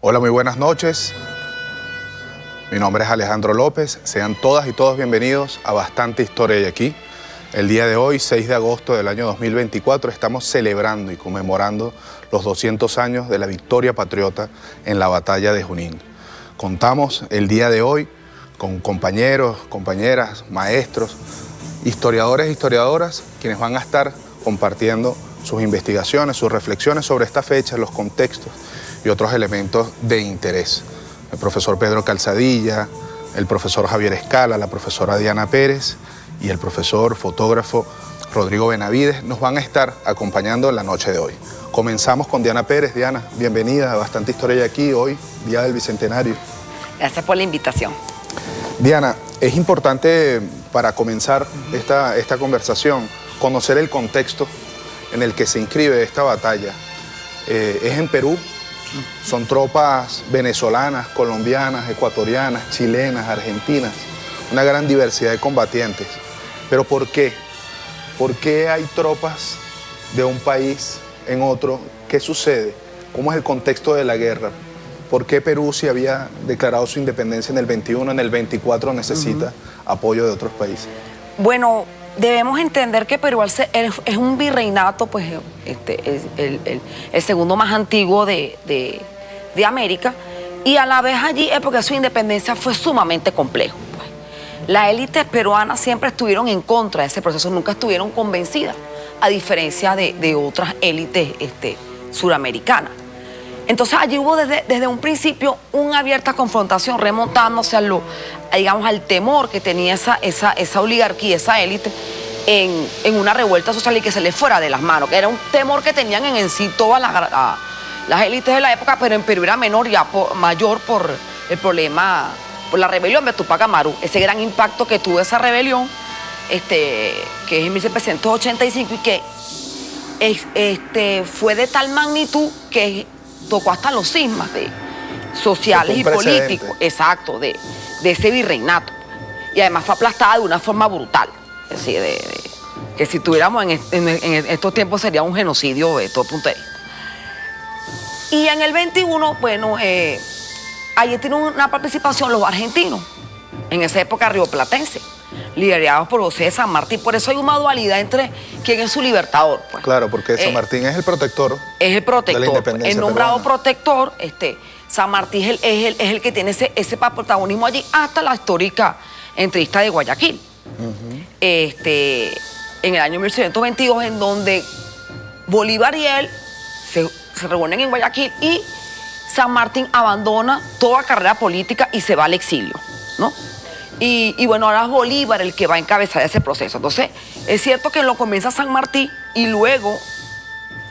Hola, muy buenas noches. Mi nombre es Alejandro López. Sean todas y todos bienvenidos a Bastante Historia hay aquí. El día de hoy, 6 de agosto del año 2024, estamos celebrando y conmemorando los 200 años de la victoria patriota en la batalla de Junín. Contamos el día de hoy con compañeros, compañeras, maestros, historiadores e historiadoras, quienes van a estar compartiendo sus investigaciones, sus reflexiones sobre esta fecha, los contextos y otros elementos de interés. El profesor Pedro Calzadilla, el profesor Javier Escala, la profesora Diana Pérez y el profesor fotógrafo Rodrigo Benavides nos van a estar acompañando en la noche de hoy. Comenzamos con Diana Pérez. Diana, bienvenida a Bastante Historia hay aquí, hoy, Día del Bicentenario. Gracias por la invitación. Diana, es importante para comenzar esta conversación conocer el contexto en el que se inscribe esta batalla. Es en Perú. Son tropas venezolanas, colombianas, ecuatorianas, chilenas, argentinas, una gran diversidad de combatientes. Pero ¿por qué? ¿Por qué hay tropas de un país en otro? ¿Qué sucede? ¿Cómo es el contexto de la guerra? ¿Por qué Perú, si había declarado su independencia en el 21, en el 24 necesita apoyo de otros países? Bueno, debemos entender que Perú es un virreinato, pues el segundo más antiguo de América, y a la vez allí, porque su independencia fue sumamente complejo. Pues. Las élites peruanas siempre estuvieron en contra de ese proceso, nunca estuvieron convencidas, a diferencia de otras élites suramericanas. Entonces allí hubo desde un principio una abierta confrontación, remontándose digamos, al temor que tenía esa oligarquía, esa élite, en una revuelta social y que se les fuera de las manos, que era un temor que tenían en sí todas las élites de la época, pero en Perú era mayor por el problema, por la rebelión de Tupac Amaru, ese gran impacto que tuvo esa rebelión, que es en 1785 y que fue de tal magnitud que tocó hasta los cismas sociales y políticos, exacto, de ese virreinato. Y además fue aplastada de una forma brutal. Es decir, que si tuviéramos en estos tiempos sería un genocidio de todo punto de vista. Y en el 21, bueno, allí tienen una participación los argentinos, en esa época rioplatense, liderados por José de San Martín. Por eso hay una dualidad entre quién es su libertador. Pues. Claro, porque San Martín es el protector. Es el protector. De la independencia el nombrado peruana. Protector, San Martín es el que tiene ese protagonismo allí hasta la histórica entrevista de Guayaquil. En el año 1822, en donde Bolívar y él se reúnen en Guayaquil y San Martín abandona toda carrera política y se va al exilio, ¿no? Y bueno, ahora es Bolívar el que va a encabezar ese proceso. Entonces, es cierto que lo comienza San Martín y luego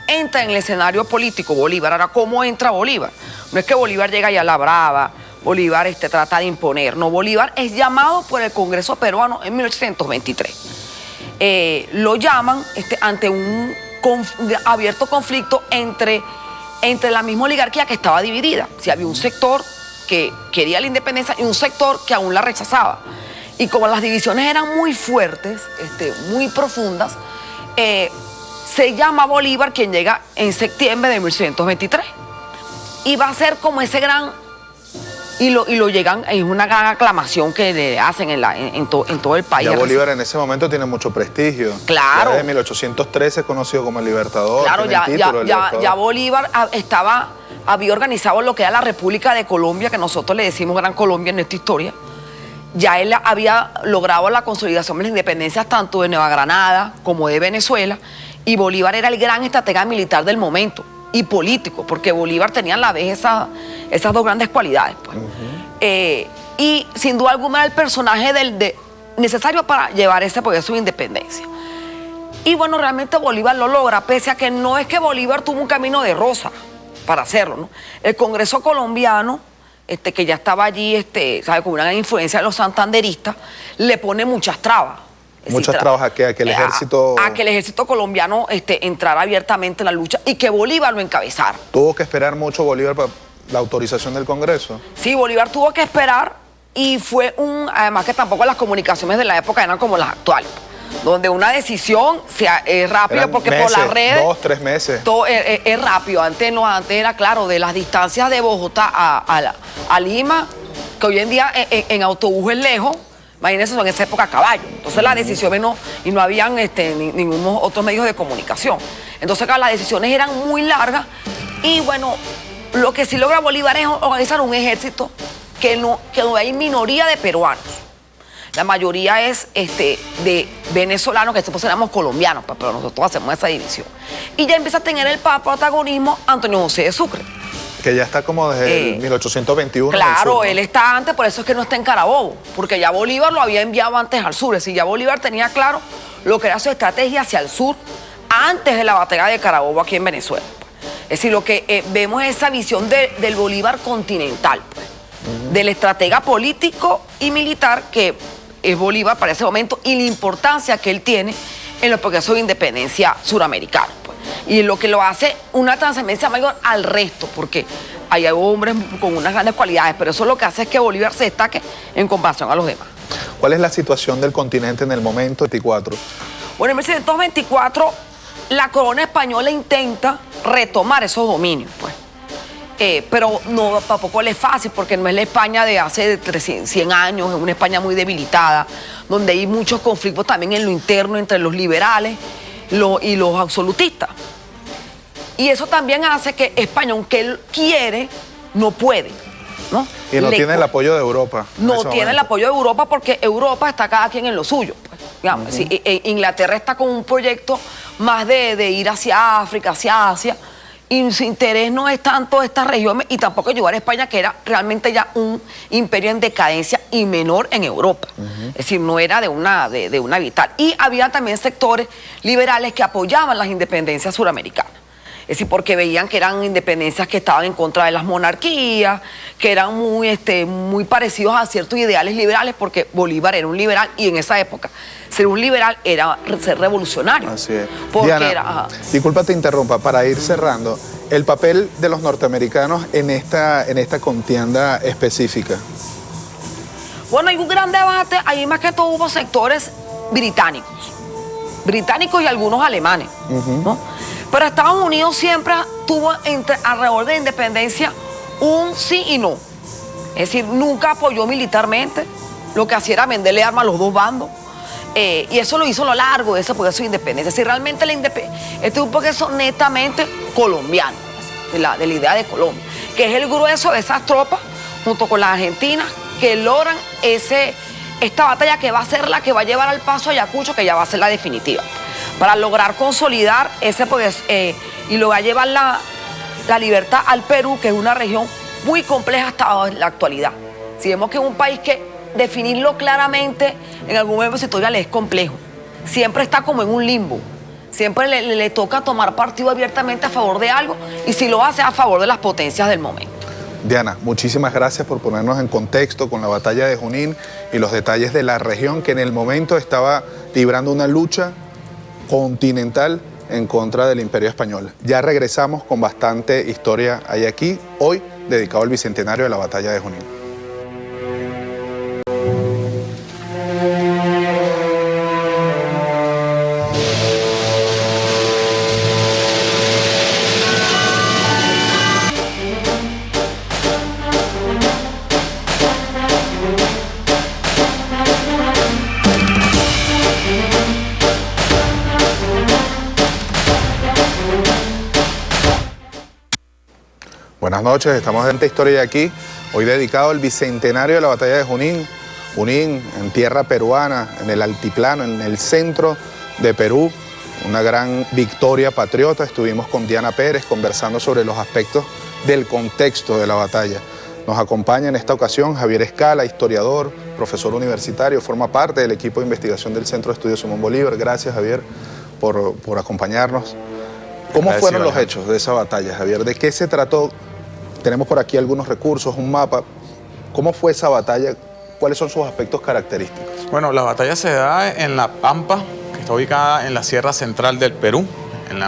entra en el escenario político Bolívar. Ahora, ¿cómo entra Bolívar? No es que Bolívar llega y a la brava, Bolívar trata de imponer. No, Bolívar es llamado por el Congreso peruano en 1823. Lo llaman ante un abierto conflicto entre la misma oligarquía que estaba dividida. Si había un sector que quería la independencia y un sector que aún la rechazaba. Y como las divisiones eran muy fuertes, muy profundas, se llama Bolívar, quien llega en septiembre de 1823. Y va a ser como ese gran... Y lo llegan, es una gran aclamación que le hacen en todo el país. Ya Bolívar en ese momento tiene mucho prestigio. Claro. Ya desde 1813 es conocido como el Libertador. Claro, ya Bolívar había organizado lo que era la República de Colombia, que nosotros le decimos Gran Colombia en esta historia. Ya él había logrado la consolidación de las independencias tanto de Nueva Granada como de Venezuela, y Bolívar era el gran estratega militar del momento y político, porque Bolívar tenía a la vez esas dos grandes cualidades. Pues. Y sin duda alguna era el personaje necesario para llevar ese proceso de independencia. Y bueno, realmente Bolívar lo logra, pese a que no es que Bolívar tuvo un camino de rosa para hacerlo, ¿no? El Congreso colombiano, que ya estaba allí, ¿sabe? Con una gran influencia de los santanderistas, le pone muchas trabas. Muchas trabas a que el ejército... A que el ejército colombiano entrara abiertamente en la lucha y que Bolívar lo encabezara. ¿Tuvo que esperar mucho Bolívar para la autorización del Congreso? Sí, Bolívar tuvo que esperar y fue además que tampoco las comunicaciones de la época eran como las actuales. donde una decisión es rápido, Eran porque meses, por las redes... 2, 3 meses. Todo es rápido. Antes era claro, de las distancias de Bogotá a Lima, que hoy en día en autobús es lejos. Imagínense, en esa época a caballo. Entonces las decisiones no habían ningún otros medios de comunicación. Entonces claro, las decisiones eran muy largas y bueno, lo que sí logra Bolívar es organizar un ejército que no hay minoría de peruanos. La mayoría es de venezolanos, que después éramos colombianos, pero nosotros hacemos esa división. Y ya empieza a tener el protagonismo Antonio José de Sucre. Que ya está como desde el 1821. Claro, sur, ¿no? él está antes, por eso es que no está en Carabobo, porque ya Bolívar lo había enviado antes al sur. Es decir, ya Bolívar tenía claro lo que era su estrategia hacia el sur antes de la batalla de Carabobo aquí en Venezuela. Es decir, lo que vemos es esa visión del Bolívar continental, pues, del estratega político y militar que es Bolívar para ese momento y la importancia que él tiene en los procesos de independencia suramericanos. Pues. Y lo que lo hace una trascendencia mayor al resto, porque hay hombres con unas grandes cualidades, pero eso lo que hace es que Bolívar se destaque en comparación a los demás. ¿Cuál es la situación del continente en el momento 24? Bueno, en 1924 la corona española intenta retomar esos dominios, pues. Pero tampoco le es fácil, porque no es la España de hace 100 años, es una España muy debilitada, donde hay muchos conflictos también en lo interno entre los liberales y los absolutistas. Y eso también hace que España, aunque él quiere, no puede, ¿no? Y no tiene el apoyo de Europa. No tiene el apoyo de Europa, porque Europa está cada quien en lo suyo. Pues, digamos. Sí, Inglaterra está con un proyecto más de ir hacia África, hacia Asia, y su interés no es tanto esta región y tampoco ayudar a España, que era realmente ya un imperio en decadencia y menor en Europa. Es decir, no era de una vital. Y había también sectores liberales que apoyaban las independencias suramericanas. Es decir, porque veían que eran independencias que estaban en contra de las monarquías, que eran muy parecidos a ciertos ideales liberales, porque Bolívar era un liberal y en esa época ser un liberal era ser revolucionario. Así es. Porque Diana, disculpa te interrumpa, para ir cerrando, el papel de los norteamericanos en esta contienda específica. Bueno, hay un gran debate, ahí más que todo hubo sectores británicos y algunos alemanes, ¿no? Pero Estados Unidos siempre tuvo alrededor de la independencia un sí y no. Es decir, nunca apoyó militarmente, lo que hacía era venderle armas a los dos bandos. Y eso lo hizo a lo largo de ese proceso de independencia. Es decir, realmente este es un proceso netamente colombiano, de la idea de Colombia, que es el grueso de esas tropas, junto con las argentinas, que logran esta batalla que va a ser la que va a llevar al paso a Ayacucho, que ya va a ser la definitiva, para lograr consolidar y lograr llevar la libertad al Perú, que es una región muy compleja hasta la actualidad. Si vemos que es un país que definirlo claramente en algún momento sectorial es complejo. Siempre está como en un limbo. Siempre le toca tomar partido abiertamente a favor de algo, y si lo hace, a favor de las potencias del momento. Diana, muchísimas gracias por ponernos en contexto con la batalla de Junín y los detalles de la región que en el momento estaba librando una lucha continental en contra del Imperio Español. Ya regresamos con bastante historia hay aquí, hoy dedicado al bicentenario de la batalla de Junín. Buenas noches, estamos en esta historia de aquí, hoy dedicado al bicentenario de la batalla de Junín. Junín, en tierra peruana, en el altiplano, en el centro de Perú, una gran victoria patriota. Estuvimos con Diana Pérez conversando sobre los aspectos del contexto de la batalla. Nos acompaña en esta ocasión Javier Escala, historiador, profesor universitario, forma parte del equipo de investigación del Centro de Estudios Simón Bolívar. Gracias, Javier, por acompañarnos. ¿Cómo fueron los hechos de esa batalla, Javier? ¿De qué se trató? Tenemos por aquí algunos recursos, un mapa. ¿Cómo fue esa batalla? ¿Cuáles son sus aspectos característicos? Bueno, la batalla se da en La Pampa, que está ubicada en la Sierra Central del Perú, en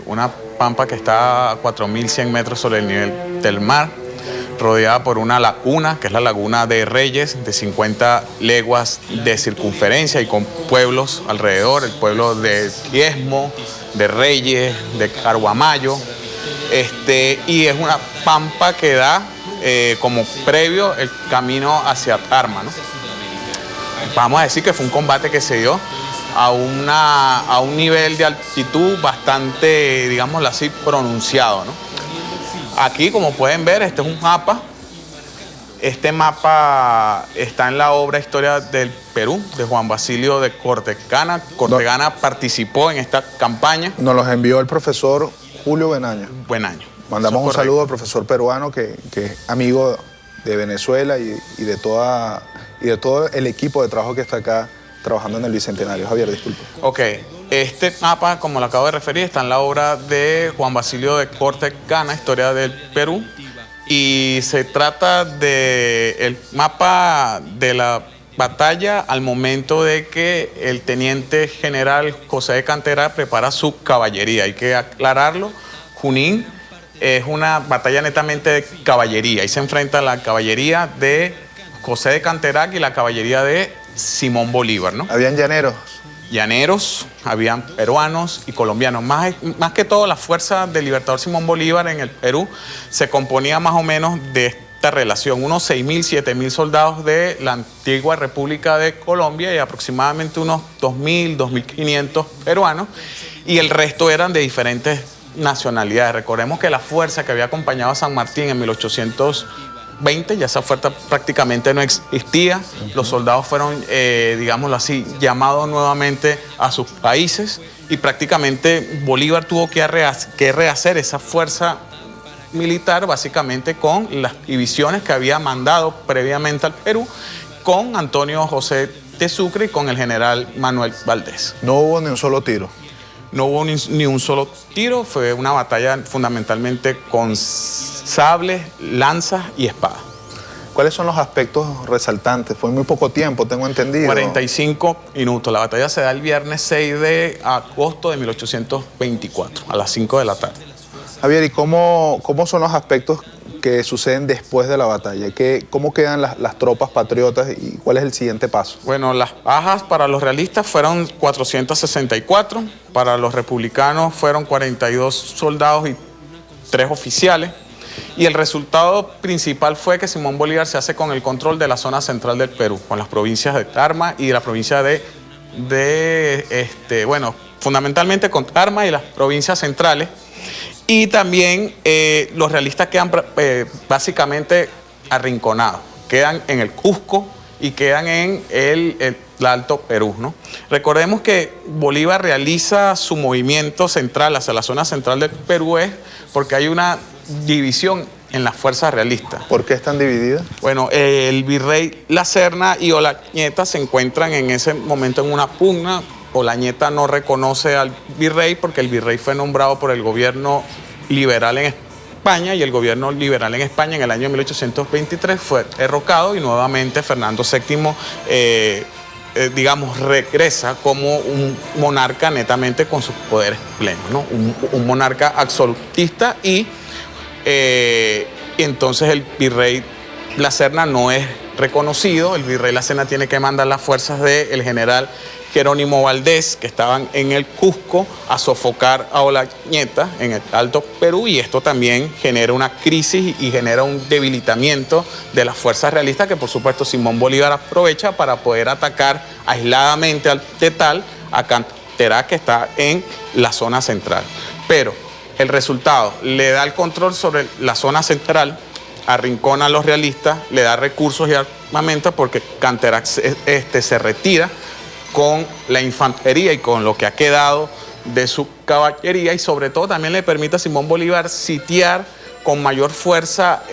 una pampa que está a 4.100 metros sobre el nivel del mar. rodeada por una laguna, que es la Laguna de Reyes, de 50 leguas de circunferencia y con pueblos alrededor, el pueblo de Diezmo, de Reyes, de Carguamayo, y es una pampa que da como previo el camino hacia Tarma, ¿no? Vamos a decir que fue un combate que se dio a un nivel de altitud bastante, digámoslo así, pronunciado, ¿no? Aquí, como pueden ver, este es un mapa. Este mapa está en la obra Historia del Perú, de Juan Basilio de Cortegana. Cortegana participó en esta campaña. Nos los envió el profesor Julio Benaño. Buen año. Mandamos un saludo al profesor peruano que es amigo de Venezuela y de todo el equipo de trabajo que está acá trabajando en el Bicentenario. Javier, disculpe. Ok, este mapa, como lo acabo de referir, está en la obra de Juan Basilio de Cortegana, Historia del Perú, y se trata del mapa de la batalla al momento de que el teniente general José de Cantera prepara su caballería. Hay que aclararlo, Junín es una batalla netamente de caballería, y se enfrenta la caballería de José de Canterac y la caballería de Simón Bolívar, ¿no? ¿Habían llaneros? Llaneros, habían peruanos y colombianos. Más que todo, la fuerza del libertador Simón Bolívar en el Perú se componía más o menos de esta relación. Unos 6.000, 7.000 soldados de la antigua República de Colombia y aproximadamente unos 2.000, 2.500 peruanos. Y el resto eran de diferentes nacionalidades. Recordemos que la fuerza que había acompañado a San Martín en 1820, ya esa fuerza prácticamente no existía. Los soldados fueron, digámoslo así, llamados nuevamente a sus países y prácticamente Bolívar tuvo que rehacer esa fuerza militar básicamente con las divisiones que había mandado previamente al Perú con Antonio José de Sucre y con el general Manuel Valdés. No hubo ni un solo tiro. No hubo ni un solo tiro, fue una batalla fundamentalmente con sables, lanzas y espadas. ¿Cuáles son los aspectos resaltantes? Fue muy poco tiempo, tengo entendido. 45 minutos. La batalla se da el viernes 6 de agosto de 1824, a las 5 de la tarde. Javier, ¿y cómo son los aspectos que suceden después de la batalla? ¿Cómo quedan las tropas patriotas y cuál es el siguiente paso? Bueno, las bajas para los realistas fueron 464, para los republicanos fueron 42 soldados y 3 oficiales. Y el resultado principal fue que Simón Bolívar se hace con el control de la zona central del Perú, con las provincias de Tarma y de la provincia bueno, fundamentalmente con Tarma y las provincias centrales. Y también los realistas quedan básicamente arrinconados, quedan en el Cusco y quedan en el Alto Perú, ¿no? Recordemos que Bolívar realiza su movimiento central hacia la zona central del Perú porque hay una división en las fuerzas realistas. ¿Por qué están divididas? Bueno, el virrey La Serna y Olañeta se encuentran en ese momento en una pugna. Olañeta no reconoce al virrey porque el virrey fue nombrado por el gobierno liberal en España y el gobierno liberal en España en el año 1823 fue derrocado y nuevamente Fernando VII digamos, regresa como un monarca netamente con sus poderes plenos, ¿no? Un monarca absolutista y entonces el virrey La Serna no es reconocido. El virrey La Serna tiene que mandar las fuerzas del general Jerónimo Valdés, que estaban en el Cusco, a sofocar a Olañeta en el Alto Perú, y esto también genera una crisis y genera un debilitamiento de las fuerzas realistas que por supuesto Simón Bolívar aprovecha para poder atacar aisladamente al Tetal, a Canterac, que está en la zona central. Pero el resultado le da el control sobre la zona central, arrincona a los realistas, le da recursos y armamento porque Canterac se retira con la infantería y con lo que ha quedado de su caballería, y sobre todo también le permite a Simón Bolívar sitiar con mayor fuerza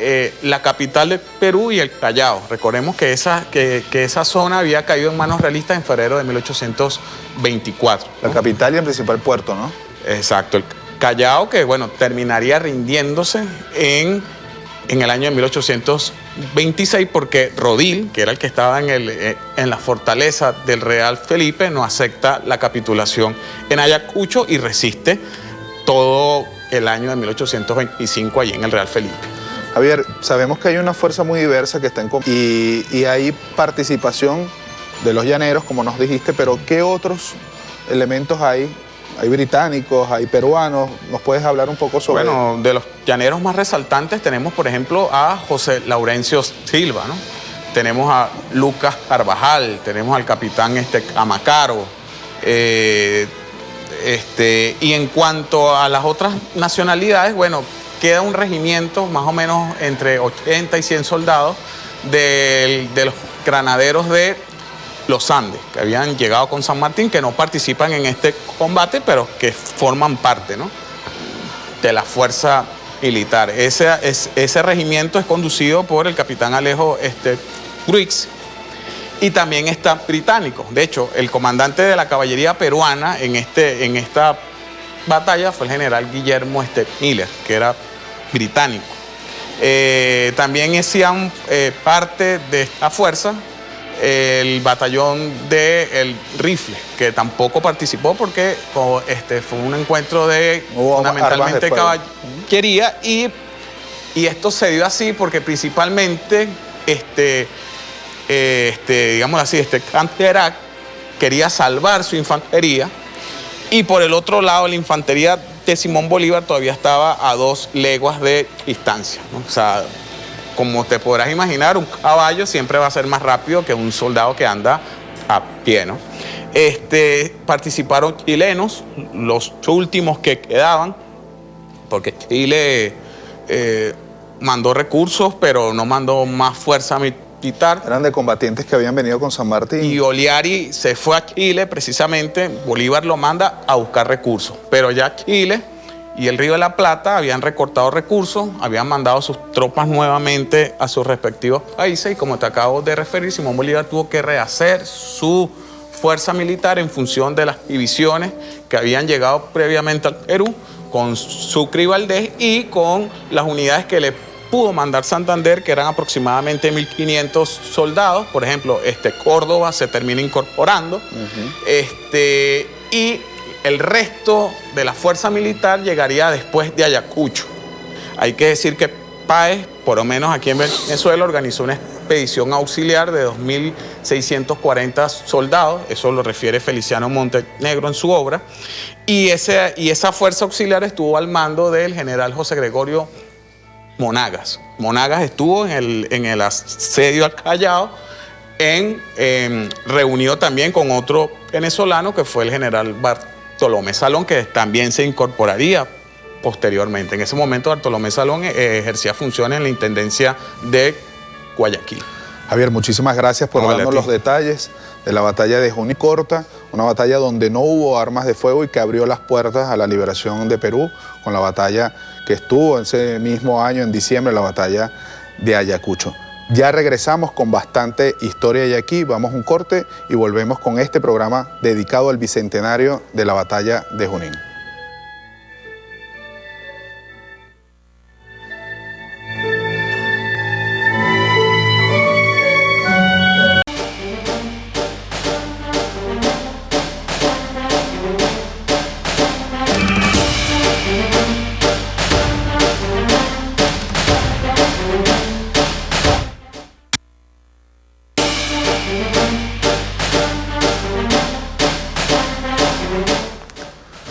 la capital del Perú y el Callao. Recordemos que esa zona había caído en manos realistas en febrero de 1824. La capital y el principal puerto, ¿no? Exacto, el Callao, que bueno, terminaría rindiéndose en el año de 1826 porque Rodil, que era el que estaba en la fortaleza del Real Felipe, no acepta la capitulación en Ayacucho y resiste todo el año de 1825 allí en el Real Felipe. Javier, sabemos que hay una fuerza muy diversa que está y hay participación de los llaneros, como nos dijiste, pero ¿qué otros elementos hay? Hay británicos, hay peruanos. ¿Nos puedes hablar un poco sobre...? Bueno, de los llaneros más resaltantes tenemos, por ejemplo, a José Laurencio Silva, ¿no? Tenemos a Lucas Carvajal, tenemos al capitán Amacaro. Y en cuanto a las otras nacionalidades, bueno, queda un regimiento más o menos entre 80 y 100 soldados de los granaderos de los Andes, que habían llegado con San Martín, que no participan en este combate, pero que forman parte, ¿no?, de la fuerza militar. Ese regimiento es conducido por el capitán Alejo Gruix, y también está británico. De hecho, el comandante de la caballería peruana en esta batalla fue el general Guillermo Miller, que era británico. También hacían parte de esta fuerza el batallón del rifle, que tampoco participó porque fue un encuentro fundamentalmente de caballería, y esto se dio así porque principalmente digamos así, Canterac quería salvar su infantería, y por el otro lado la infantería de Simón Bolívar todavía estaba a 2 leguas de distancia, ¿no? O sea, como te podrás imaginar, un caballo siempre va a ser más rápido que un soldado que anda a pie, ¿no? Participaron chilenos, los últimos que quedaban, porque Chile mandó recursos, pero no mandó más fuerza militar. Eran de combatientes que habían venido con San Martín. Y Oliari se fue a Chile precisamente, Bolívar lo manda a buscar recursos, pero ya Chile y el Río de la Plata habían recortado recursos, habían mandado sus tropas nuevamente a sus respectivos países, y como te acabo de referir, Simón Bolívar tuvo que rehacer su fuerza militar en función de las divisiones que habían llegado previamente al Perú, con Sucre y Valdés, y con las unidades que le pudo mandar Santander, que eran aproximadamente 1.500 soldados. Por ejemplo, Córdoba se termina incorporando, y el resto de la fuerza militar llegaría después de Ayacucho. Hay que decir que Páez, por lo menos aquí en Venezuela, organizó una expedición auxiliar de 2.640 soldados, eso lo refiere Feliciano Montenegro en su obra, y esa fuerza auxiliar estuvo al mando del general José Gregorio Monagas. Monagas estuvo en el asedio al Callao, reunido también con otro venezolano que fue el general Bartolomé Salón, que también se incorporaría posteriormente. En ese momento Bartolomé Salón ejercía funciones en la Intendencia de Guayaquil. Javier, muchísimas gracias por darnos los detalles de la batalla de Junín Corta, una batalla donde no hubo armas de fuego y que abrió las puertas a la liberación de Perú, con la batalla que estuvo ese mismo año, en diciembre, la batalla de Ayacucho. Ya regresamos con bastante historia y aquí vamos a un corte y volvemos con este programa dedicado al bicentenario de la batalla de Junín.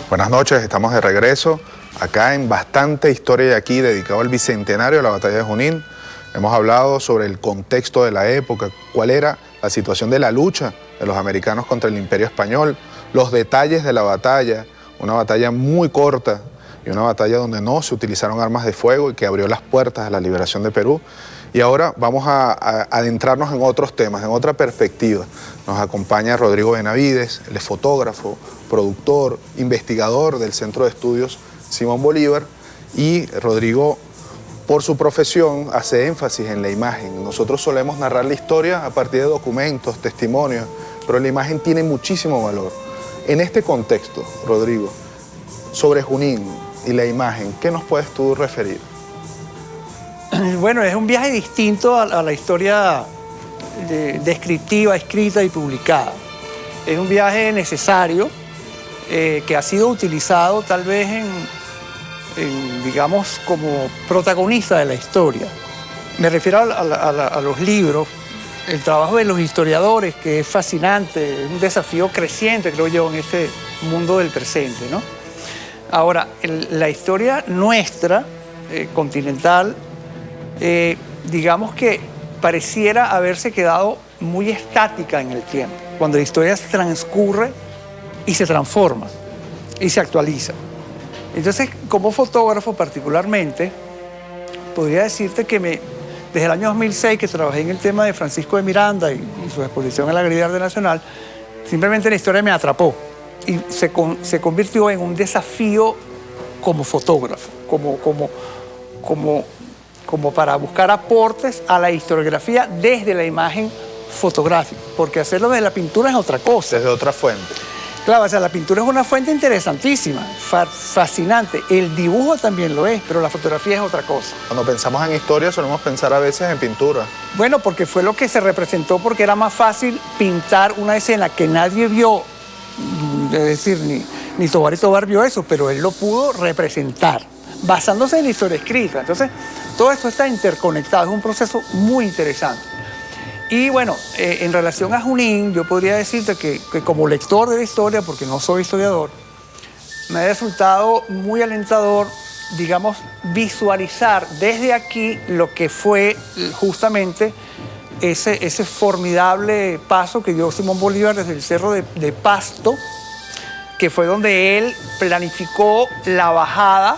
Buenas noches, estamos de regreso acá en Bastante Historia y aquí, dedicado al bicentenario de la batalla de Junín. Hemos hablado sobre el contexto de la época, cuál era la situación de la lucha de los americanos contra el Imperio Español, los detalles de la batalla, una batalla muy corta y una batalla donde no se utilizaron armas de fuego y que abrió las puertas a la liberación de Perú. Y ahora vamos a adentrarnos en otros temas, en otra perspectiva. Nos acompaña Rodrigo Benavides, él es fotógrafo, productor, investigador del Centro de Estudios Simón Bolívar, y Rodrigo, por su profesión, hace énfasis en la imagen. Nosotros solemos narrar la historia a partir de documentos, testimonios, pero la imagen tiene muchísimo valor. En este contexto, Rodrigo, sobre Junín y la imagen, ¿qué nos puedes tú referir? Bueno, es un viaje distinto a la historia descriptiva, escrita y publicada. Es un viaje necesario que ha sido utilizado tal vez digamos, como protagonista de la historia. Me refiero a los libros, el trabajo de los historiadores, que es fascinante, es un desafío creciente, creo yo, en este mundo del presente, ¿no? Ahora, la historia nuestra, continental, digamos que pareciera haberse quedado muy estática en el tiempo, cuando la historia transcurre y se transforma y se actualiza. Entonces, como fotógrafo particularmente, podría decirte que desde el año 2006, que trabajé en el tema de Francisco de Miranda y su exposición en la Galería de Arte Nacional, simplemente la historia me atrapó y se convirtió en un desafío como fotógrafo, como para buscar aportes a la historiografía desde la imagen fotográfica, porque hacerlo de la pintura es otra cosa. Desde otra fuente. Claro, o sea, la pintura es una fuente interesantísima, fascinante. El dibujo también lo es, pero la fotografía es otra cosa. Cuando pensamos en historia solemos pensar a veces en pintura. Bueno, porque fue lo que se representó, porque era más fácil pintar una escena que nadie vio, es decir, ni Tovar y Tovar vio eso, pero él lo pudo representar, basándose en la historia escrita. Entonces, todo esto está interconectado, es un proceso muy interesante. Y bueno, en relación a Junín, yo podría decirte que como lector de la historia, porque no soy historiador, me ha resultado muy alentador, digamos, visualizar desde aquí lo que fue justamente ese formidable paso que dio Simón Bolívar desde el Cerro de Pasto, que fue donde él planificó la bajada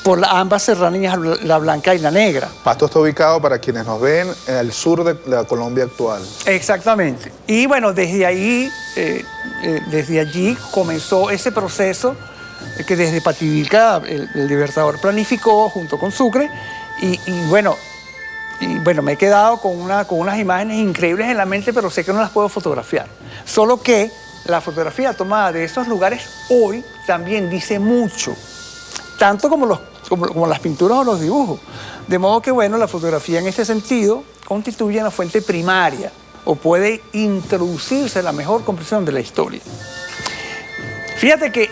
por ambas serranías, la Blanca y la Negra. Pasto está ubicado, para quienes nos ven, en el sur de la Colombia actual. Exactamente. Y bueno, desde ahí, desde allí comenzó ese proceso que desde Pativilca el Libertador planificó junto con Sucre y bueno, me he quedado con unas imágenes increíbles en la mente, pero sé que no las puedo fotografiar. Solo que la fotografía tomada de esos lugares hoy también dice mucho, tanto como las pinturas o los dibujos. De modo que, bueno, la fotografía en este sentido constituye una fuente primaria o puede introducirse la mejor comprensión de la historia. Fíjate que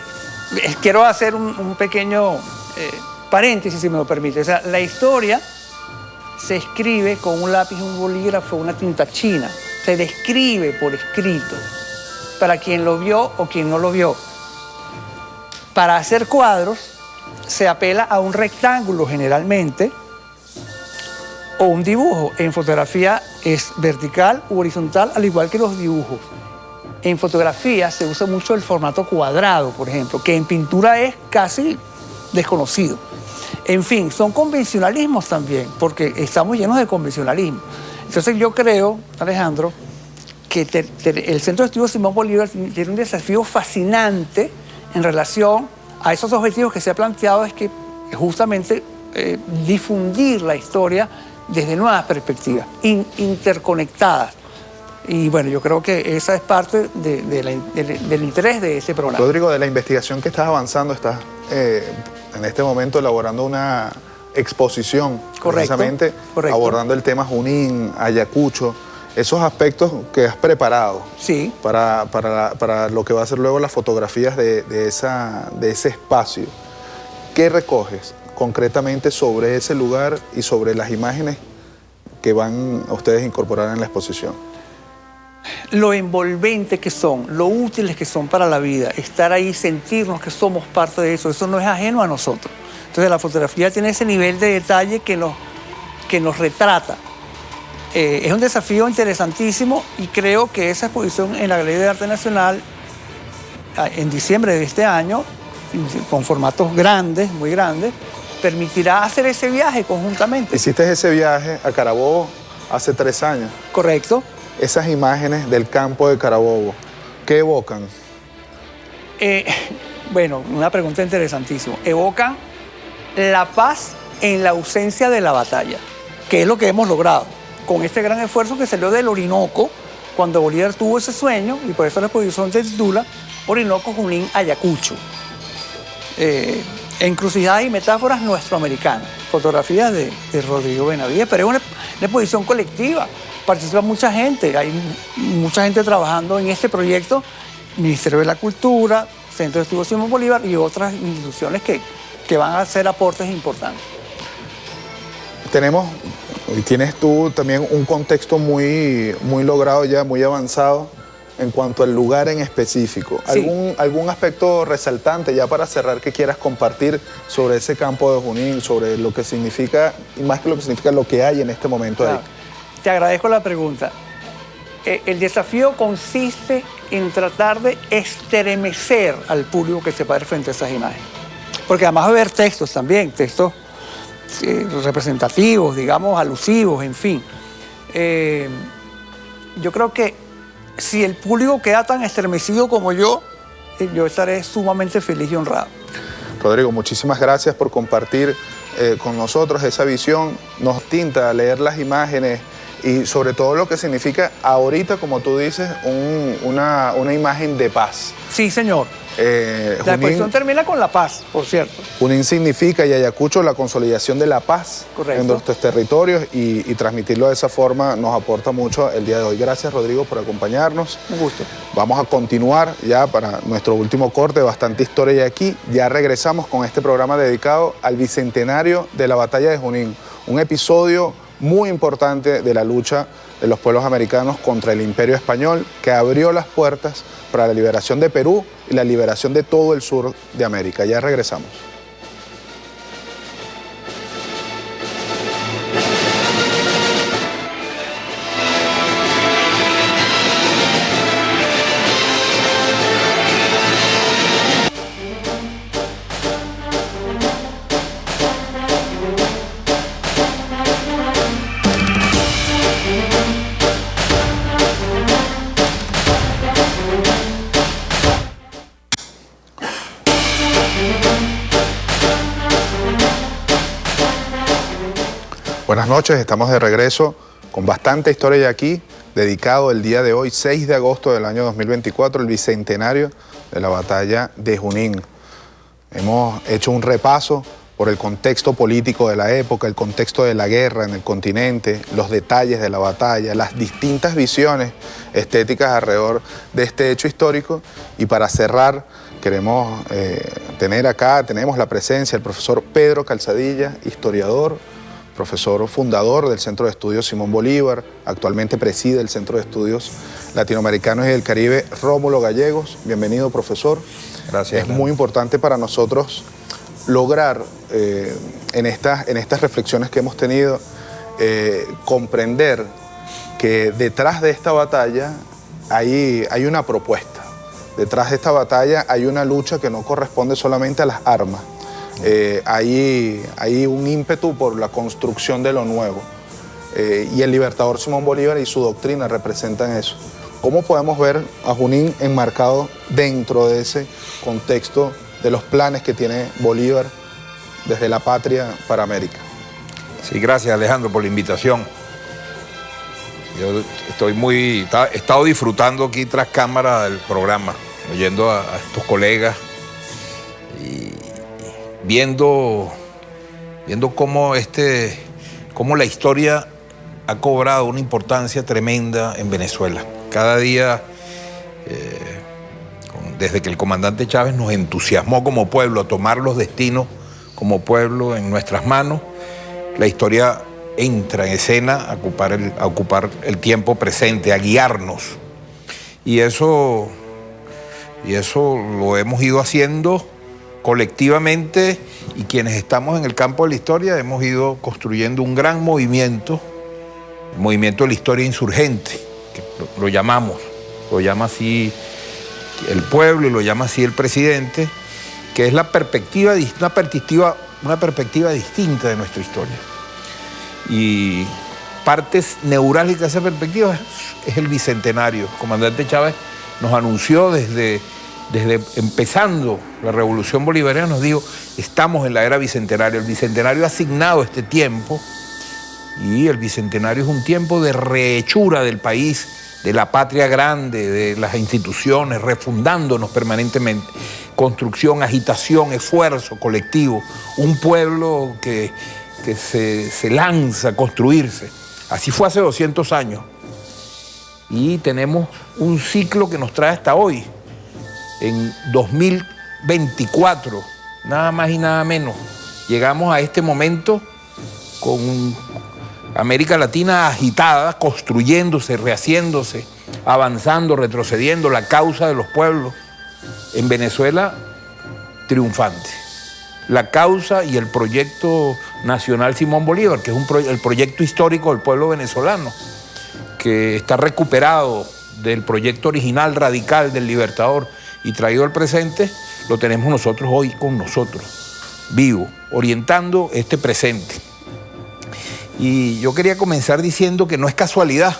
quiero hacer un pequeño paréntesis, si me lo permite. O sea, la historia se escribe con un lápiz, un bolígrafo, una tinta china. Se describe por escrito, para quien lo vio o quien no lo vio. Para hacer cuadros, se apela a un rectángulo generalmente o un dibujo. En fotografía es vertical u horizontal, al igual que los dibujos. En fotografía se usa mucho el formato cuadrado, por ejemplo, que en pintura es casi desconocido. En fin, son convencionalismos también, porque estamos llenos de convencionalismo. Entonces yo creo, Alejandro, que el Centro de Estudios Simón Bolívar tiene un desafío fascinante en relación a esos objetivos que se ha planteado, es que justamente difundir la historia desde nuevas perspectivas, interconectadas. Y bueno, yo creo que esa es parte del interés de este programa. Rodrigo, de la investigación que estás avanzando, estás en este momento elaborando una exposición, precisamente abordando el tema Junín, Ayacucho, esos aspectos que has preparado, sí, para lo que va a ser luego las fotografías de ese espacio. ¿Qué recoges concretamente sobre ese lugar y sobre las imágenes que van a ustedes incorporar en la exposición? Lo envolvente que son, lo útiles que son para la vida, estar ahí, sentirnos que somos parte de eso no es ajeno a nosotros. Entonces la fotografía tiene ese nivel de detalle que nos retrata. Es un desafío interesantísimo y creo que esa exposición en la Galería de Arte Nacional en diciembre de este año, con formatos grandes, muy grandes, permitirá hacer ese viaje conjuntamente. Hiciste ese viaje a Carabobo hace 3 años. Correcto. Esas imágenes del campo de Carabobo, ¿qué evocan? Bueno, una pregunta interesantísima. Evocan la paz en la ausencia de la batalla, que es lo que hemos logrado con este gran esfuerzo que salió del Orinoco cuando Bolívar tuvo ese sueño, y por eso la exposición se titula Orinoco, Junín, Ayacucho. Encrucijadas y metáforas nuestroamericanas, fotografías de Rodrigo Benavides, pero es una exposición colectiva. Participa mucha gente, hay mucha gente trabajando en este proyecto, Ministerio de la Cultura, Centro de Estudios Simón Bolívar y otras instituciones que que van a hacer aportes importantes. Tienes tú también un contexto muy logrado ya, muy avanzado en cuanto al lugar en específico. Sí. ¿Algún aspecto resaltante ya para cerrar que quieras compartir sobre ese campo de Junín, sobre lo que significa, y más que lo que significa, lo que hay en este momento ahí? Claro. Te agradezco la pregunta. El desafío consiste en tratar de estremecer al público que se pare frente a esas imágenes. Porque además va a haber textos también, textos representativos, digamos, alusivos, en fin. Yo creo que si el público queda tan estremecido como yo estaré sumamente feliz y honrado. Rodrigo, muchísimas gracias por compartir con nosotros esa visión. Nos tinta leer las imágenes y sobre todo lo que significa ahorita, como tú dices, una imagen de paz. Sí, señor. La cuestión termina con la paz, por cierto. Junín significa, y Ayacucho, la consolidación de la paz. Correcto. En nuestros territorios y transmitirlo de esa forma nos aporta mucho el día de hoy. Gracias, Rodrigo, por acompañarnos. Un gusto. Vamos a continuar ya para nuestro último corte, bastante historia y aquí. Ya regresamos con este programa dedicado al bicentenario de la Batalla de Junín, un episodio muy importante de la lucha de los pueblos americanos contra el Imperio Español, que abrió las puertas para la liberación de Perú y la liberación de todo el sur de América. Ya regresamos. Buenas noches, estamos de regreso con bastante historia ya aquí, dedicado el día de hoy, 6 de agosto del año 2024, el bicentenario de la batalla de Junín. Hemos hecho un repaso por el contexto político de la época, el contexto de la guerra en el continente, los detalles de la batalla, las distintas visiones estéticas alrededor de este hecho histórico. Y para cerrar, queremos tenemos la presencia del profesor Pedro Calzadilla, historiador, profesor fundador del Centro de Estudios Simón Bolívar, actualmente preside el Centro de Estudios Latinoamericanos y del Caribe Rómulo Gallegos. Bienvenido, profesor. Gracias. Es muy importante para nosotros lograr en estas reflexiones que hemos tenido, comprender que detrás de esta batalla hay una propuesta. Detrás de esta batalla hay una lucha que no corresponde solamente a las armas. Hay un ímpetu por la construcción de lo nuevo. Y el libertador Simón Bolívar y su doctrina representan eso. ¿Cómo podemos ver a Junín enmarcado dentro de ese contexto de los planes que tiene Bolívar desde la patria para América? Sí, gracias, Alejandro, por la invitación. Yo he estado disfrutando aquí tras cámara del programa, oyendo a estos colegas y viendo cómo la historia ha cobrado una importancia tremenda en Venezuela. Cada día, desde que el comandante Chávez nos entusiasmó como pueblo a tomar los destinos como pueblo en nuestras manos, la historia entra en escena a ocupar el tiempo presente, a guiarnos. Y eso lo hemos ido haciendo colectivamente, y quienes estamos en el campo de la historia hemos ido construyendo un gran movimiento, el movimiento de la historia insurgente, que lo llama así el pueblo y lo llama así el presidente, que es una perspectiva distinta de nuestra historia. Y partes neurálgicas de esa perspectiva es el bicentenario. El comandante Chávez nos anunció desde empezando la revolución bolivariana, nos dijo, estamos en la era bicentenario. El bicentenario ha asignado este tiempo, y el bicentenario es un tiempo de rehechura del país, de la patria grande, de las instituciones, refundándonos permanentemente. Construcción, agitación, esfuerzo colectivo, un pueblo que se lanza a construirse. Así fue hace 200 años. Y tenemos un ciclo que nos trae hasta hoy. En 2024 nada más y nada menos. Llegamos a este momento con América Latina agitada, construyéndose, rehaciéndose, avanzando, retrocediendo, la causa de los pueblos. En Venezuela, triunfante. La causa y el proyecto nacional Simón Bolívar, que es el proyecto histórico del pueblo venezolano, que está recuperado del proyecto original radical del Libertador y traído al presente, lo tenemos nosotros hoy con nosotros, vivo, orientando este presente. Y yo quería comenzar diciendo que no es casualidad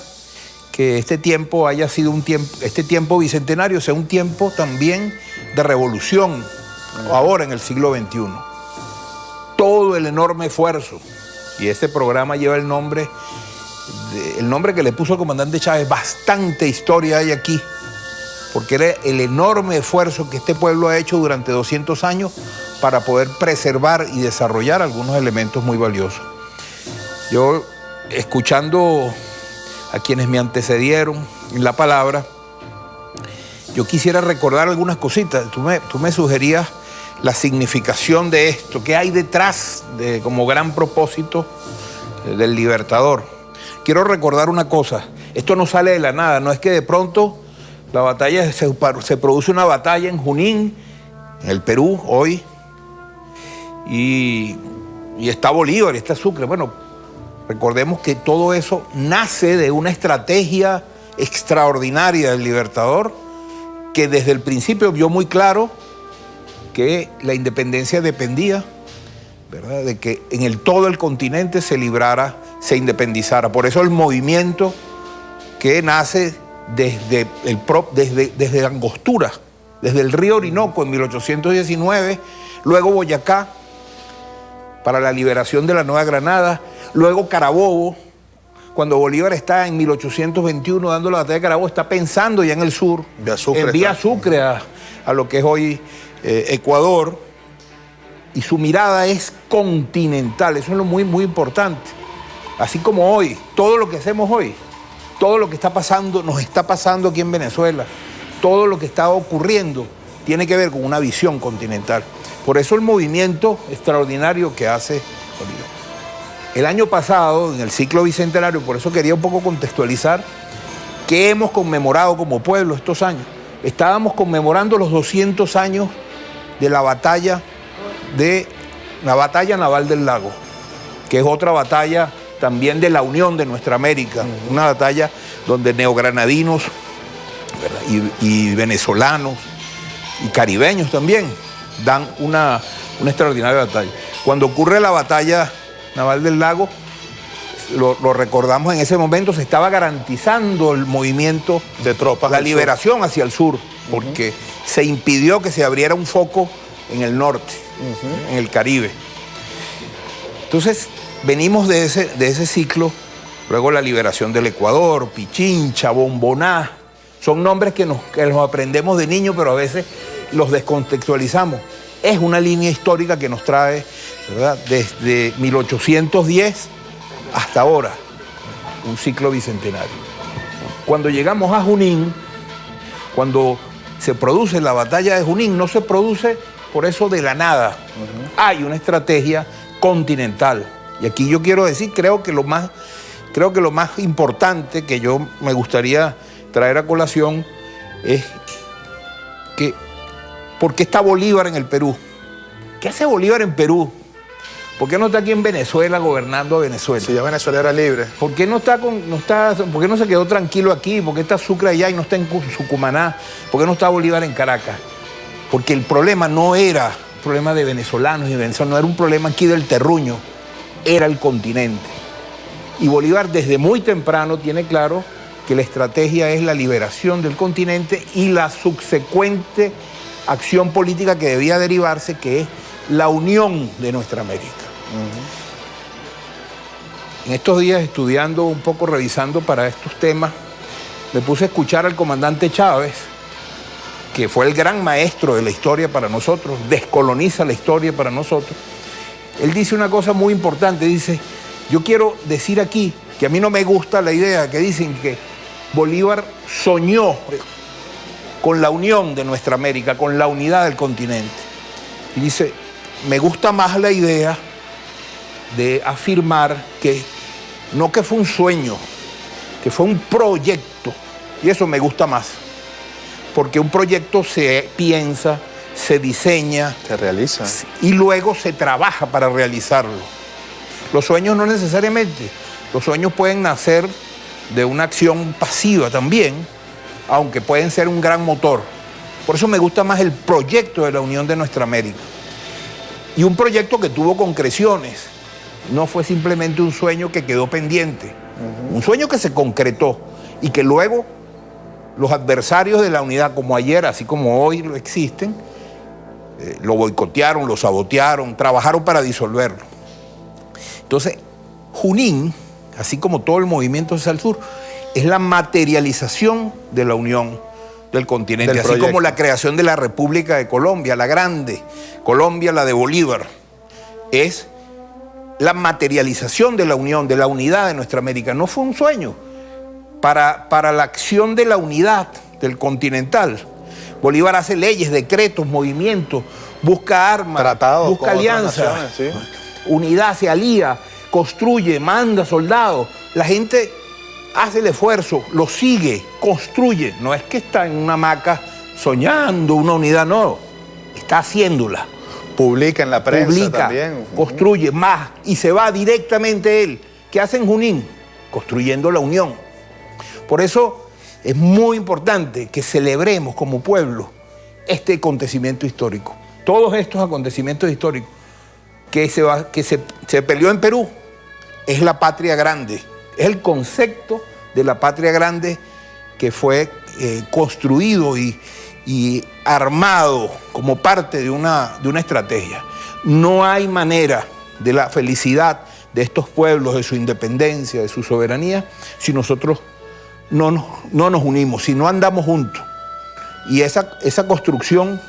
que este tiempo haya sido este tiempo bicentenario sea un tiempo también de revolución, ahora en el siglo XXI. Todo el enorme esfuerzo, y este programa lleva el nombre que le puso el comandante Chávez, bastante historia hay aquí, porque era el enorme esfuerzo que este pueblo ha hecho durante 200 años para poder preservar y desarrollar algunos elementos muy valiosos. Yo, escuchando a quienes me antecedieron en la palabra, yo quisiera recordar algunas cositas. Tú me sugerías la significación de esto, qué hay detrás como gran propósito del Libertador. Quiero recordar una cosa, esto no sale de la nada, no es que de pronto la batalla se produce una batalla en Junín, en el Perú, hoy, y está Bolívar, y está Sucre. Bueno, recordemos que todo eso nace de una estrategia extraordinaria del Libertador, que desde el principio vio muy claro que la independencia dependía, ¿verdad?, de que todo el continente se librara, se independizara. Por eso el movimiento que nace desde Angostura, desde el río Orinoco en 1819, luego Boyacá para la liberación de la Nueva Granada, luego Carabobo, cuando Bolívar está en 1821 dando la batalla de Carabobo, está pensando ya en el sur, envía Sucre a lo que es hoy Ecuador, y su mirada es continental. Eso es lo muy, muy importante. Así como hoy, todo lo que hacemos hoy, todo lo que está pasando, nos está pasando aquí en Venezuela, todo lo que está ocurriendo tiene que ver con una visión continental. Por eso el movimiento extraordinario que hace Bolívar. El año pasado, en el ciclo bicentenario, por eso quería un poco contextualizar qué hemos conmemorado como pueblo estos años. Estábamos conmemorando los 200 años de la batalla naval del Lago, que es otra batalla también de la unión de nuestra América, una batalla donde neogranadinos, ¿verdad?, y venezolanos y caribeños también dan una extraordinaria batalla. Cuando ocurre la batalla naval del Lago, lo recordamos, en ese momento se estaba garantizando el movimiento de tropas, la liberación hacia el sur, porque se impidió que se abriera un foco en el norte, en el Caribe. Entonces, venimos de ese ciclo, luego la liberación del Ecuador, Pichincha, Bomboná, son nombres que los aprendemos de niño, pero a veces los descontextualizamos. Es una línea histórica que nos trae, ¿verdad?, desde 1810 hasta ahora, un ciclo bicentenario. Cuando llegamos a Junín, cuando se produce la batalla de Junín, no se produce por eso de la nada. Hay una estrategia continental. Y aquí yo quiero decir, creo que lo más importante que yo me gustaría traer a colación es que, ¿por qué está Bolívar en el Perú? ¿Qué hace Bolívar en Perú? ¿Por qué no está aquí en Venezuela gobernando a Venezuela? Si ya Venezuela era libre. ¿Por qué no se quedó tranquilo aquí? ¿Por qué está Sucre allá y no está en Sucumaná? ¿Por qué no está Bolívar en Caracas? Porque el problema no era un problema de venezolanos y venezolanos, no era un problema aquí del terruño, era el continente. Y Bolívar desde muy temprano tiene claro que la estrategia es la liberación del continente y la subsecuente acción política que debía derivarse, que es la unión de nuestra América. En estos días, estudiando un poco, revisando para estos temas, me puse a escuchar al comandante Chávez, que fue el gran maestro de la historia para nosotros, descoloniza la historia para nosotros. Él dice una cosa muy importante, dice, yo quiero decir aquí que a mí no me gusta la idea que dicen que Bolívar soñó con la unión de nuestra América, con la unidad del continente. Y dice, me gusta más la idea de afirmar que no que fue un sueño, que fue un proyecto, y eso me gusta más, porque un proyecto se piensa, se diseña, Se realiza. y luego se trabaja para realizarlo. Los sueños no necesariamente, los sueños pueden nacer de una acción pasiva también, aunque pueden ser un gran motor. Por eso me gusta más el proyecto de la Unión de Nuestra América. Y un proyecto que tuvo concreciones, no fue simplemente un sueño que quedó pendiente, un sueño que se concretó y que luego los adversarios de la unidad, como ayer, así como hoy lo existen, lo boicotearon, lo sabotearon, trabajaron para disolverlo. Entonces, Junín, así como todo el movimiento hacia el sur, es la materialización de la unión del continente, Del así proyecto. como la creación de la República de Colombia, la grande, Colombia, la de Bolívar, es la materialización de la unión, de la unidad de nuestra América. No fue un sueño. Para la acción de la unidad del continental, Bolívar hace leyes, decretos, movimientos, busca armas, Tratados busca con otras alianzas, naciones, sí. unidad, se alía, construye, manda soldados. La gente hace el esfuerzo, lo sigue, construye. No es que está en una hamaca soñando una unidad, no. Está haciéndola. Publica en la prensa Publica, también. construye más y se va directamente él. ¿Qué hace en Junín? Construyendo la unión. Por eso es muy importante que celebremos como pueblo este acontecimiento histórico. Todos estos acontecimientos históricos que se peleó en Perú es la patria grande. Es el concepto de la patria grande que fue construido y armado como parte de una estrategia. No hay manera de la felicidad de estos pueblos, de su independencia, de su soberanía, si nosotros no nos unimos, si no andamos juntos. Y esa construcción,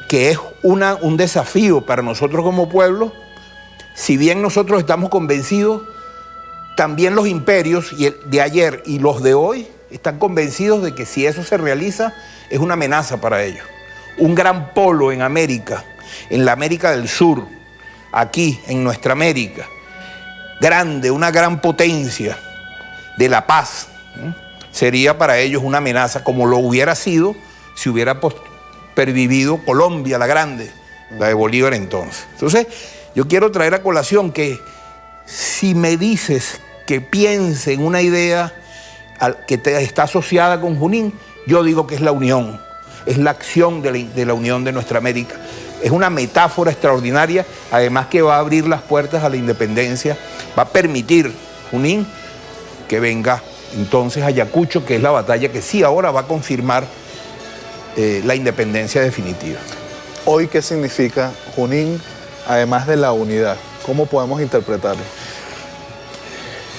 que es un desafío para nosotros como pueblo, si bien nosotros estamos convencidos, también los imperios de ayer y los de hoy están convencidos de que si eso se realiza, es una amenaza para ellos. Un gran polo en América, en la América del Sur, aquí en nuestra América, grande, una gran potencia de la paz, sería para ellos una amenaza, como lo hubiera sido si hubiera pervivido Colombia la grande, la de Bolívar entonces. Entonces, yo quiero traer a colación que si me dices que piense en una idea que está asociada con Junín, yo digo que es la unión, es la acción de la unión de nuestra América. Es una metáfora extraordinaria, además que va a abrir las puertas a la independencia, va a permitir Junín que venga entonces Ayacucho, que es la batalla que sí ahora va a confirmar la independencia definitiva. Hoy, ¿qué significa Junín, además de la unidad? ¿Cómo podemos interpretarlo?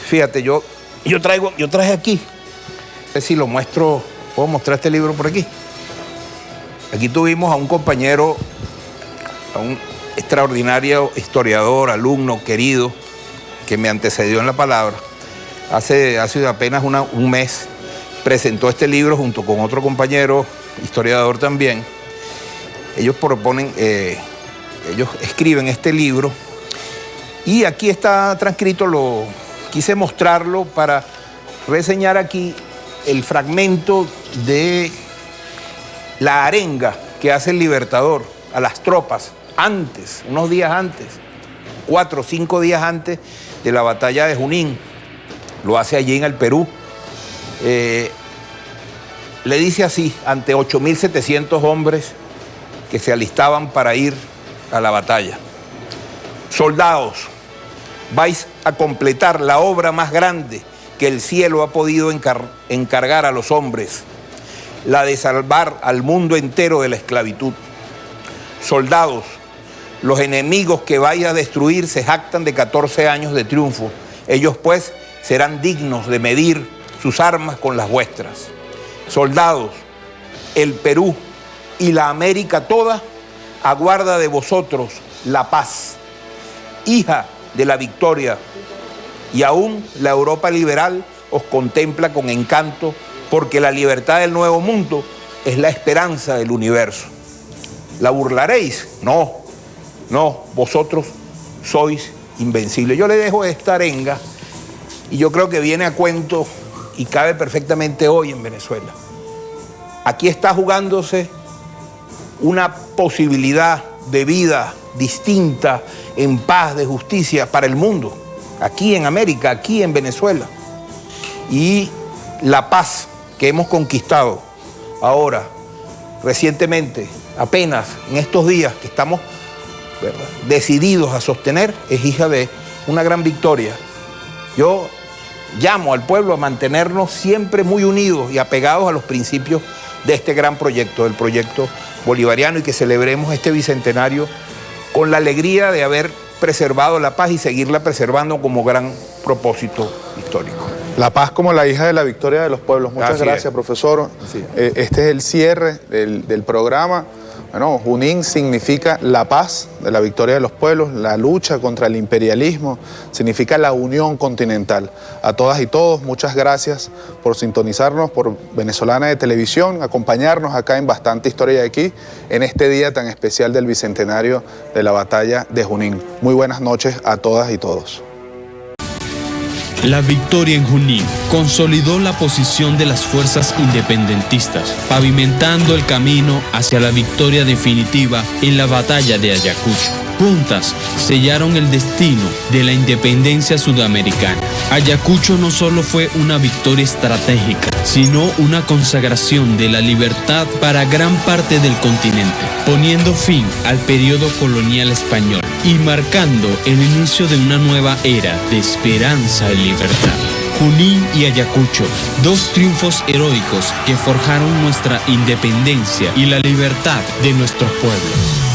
Fíjate, yo traje aquí, a ver si lo muestro, puedo mostrar este libro por aquí. Aquí tuvimos a un compañero, a un extraordinario historiador, alumno, querido, que me antecedió en la palabra. Hace apenas un mes presentó este libro junto con otro compañero, historiador también. Ellos ellos escriben este libro y aquí está transcrito, quise mostrarlo para reseñar aquí el fragmento de la arenga que hace el Libertador a las tropas antes, unos días antes, 4 o 5 días antes de la batalla de Junín. Lo hace allí en el Perú. Le dice así, ante 8.700 hombres que se alistaban para ir a la batalla: soldados, vais a completar la obra más grande que el cielo ha podido encargar a los hombres, la de salvar al mundo entero de la esclavitud. Soldados, los enemigos que vais a destruir se jactan de 14 años de triunfo. Ellos pues serán dignos de medir sus armas con las vuestras. Soldados, el Perú y la América toda aguarda de vosotros la paz, hija de la victoria, y aún la Europa liberal os contempla con encanto, porque la libertad del nuevo mundo es la esperanza del universo. ¿La burlaréis? No, No, vosotros sois invencibles. Yo le dejo esta arenga y yo creo que viene a cuento y cabe perfectamente hoy en Venezuela. Aquí está jugándose una posibilidad de vida distinta, en paz, de justicia para el mundo, aquí en América, aquí en Venezuela. Y la paz que hemos conquistado ahora, recientemente, apenas en estos días que estamos, ¿verdad?, decididos a sostener, es hija de una gran victoria. Yo llamo al pueblo a mantenernos siempre muy unidos y apegados a los principios de este gran proyecto, del proyecto bolivariano, y que celebremos este bicentenario con la alegría de haber preservado la paz y seguirla preservando como gran propósito histórico. La paz como la hija de la victoria de los pueblos. Muchas gracias, profesor. Este es el cierre del programa. Bueno, Junín significa la paz de la victoria de los pueblos, la lucha contra el imperialismo, significa la unión continental. A todas y todos, muchas gracias por sintonizarnos por Venezolana de Televisión, acompañarnos acá en Bastante Historia de Aquí, en este día tan especial del bicentenario de la batalla de Junín. Muy buenas noches a todas y todos. La victoria en Junín consolidó la posición de las fuerzas independentistas, pavimentando el camino hacia la victoria definitiva en la batalla de Ayacucho. Juntas sellaron el destino de la independencia sudamericana. Ayacucho no solo fue una victoria estratégica, sino una consagración de la libertad para gran parte del continente, poniendo fin al periodo colonial español y marcando el inicio de una nueva era de esperanza y libertad. Junín y Ayacucho, dos triunfos heroicos que forjaron nuestra independencia y la libertad de nuestros pueblos.